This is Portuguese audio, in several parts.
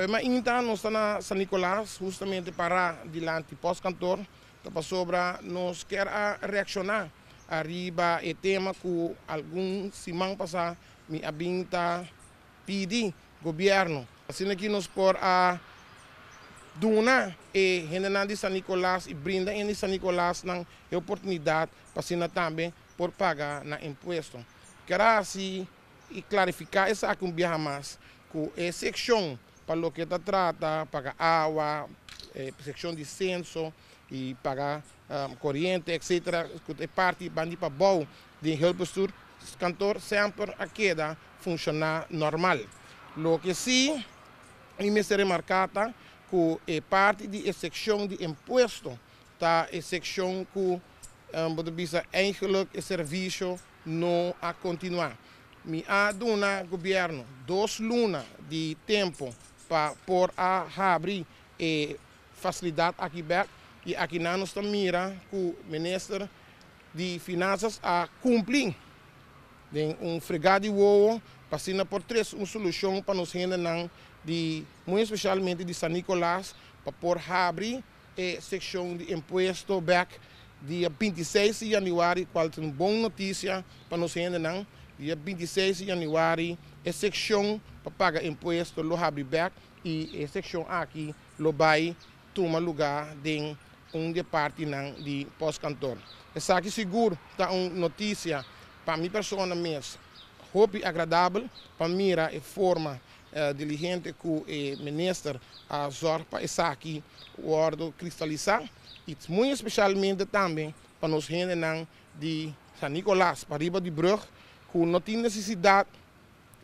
Mas então nós estamos na San Nicolás justamente para diante pós-cantor, para sobra nós quer reaccionar arriba e tema que algum semana passada me abinta pedir governo. Assim que nós por a duna e general de San Nicolás e brinda em San Nicolás na oportunidade para sina também por pagar na imposto. Quero assim e clarificar essa com mais que é seção para o que trata, pagar água, seção de censo e pagar corrente, etc. Que é parte para bom de helpstur cantor sempre a queda funcionar normal. Lo que sim, me se remarcata que é parte de seção de imposto, tá? É seção que eigenlijk o serviço não a continuar. Me há dona governo 2 lunas de tempo para por abrir facilidade aqui back e aqui nós estamos mira que o ministro de finanças a cumprir fregado de uovo para por 3 uma solução para nos render de muito especialmente de San Nicolás para por abrir a seção de imposto back dia 26 de janeiro, qual é uma boa notícia para nos render dia 26 de janeiro, a seção para pagar imposto lo abre back e a seção aqui lo vai tomar lugar de departamento de pós-cantor. Essa aqui seguro está uma notícia para minha pessoa mesmo, hope agradável para mira a forma diligente que o ministro a zorpa essa aqui o ordo cristalizar e muito especialmente também para nos render de San Nicolás para riba de brug que não tem necessidade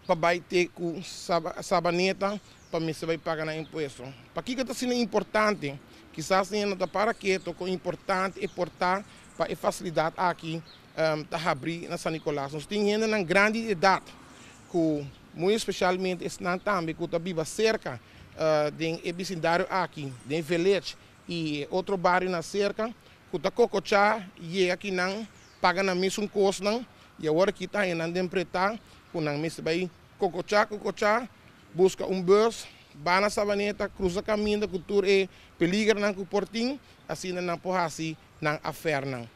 para ter com sabaneta para me vai pagar na imposto. Para que está sendo importante, quizás não está para quieto, que é importante é portar para a facilidade aqui para abrir na San Nicolás. Nós temos ainda uma grande idade que muito especialmente estão também que está viva cerca do vecindário aqui, do village e outro bairro na cerca que está cocochá e aqui não paga na mesma coisa e agora que está ainda empretar que não me vai cocochá busca bus vai na sabaneta cruza caminho da cultura e peligra na portinho assim não porra assim na aferna.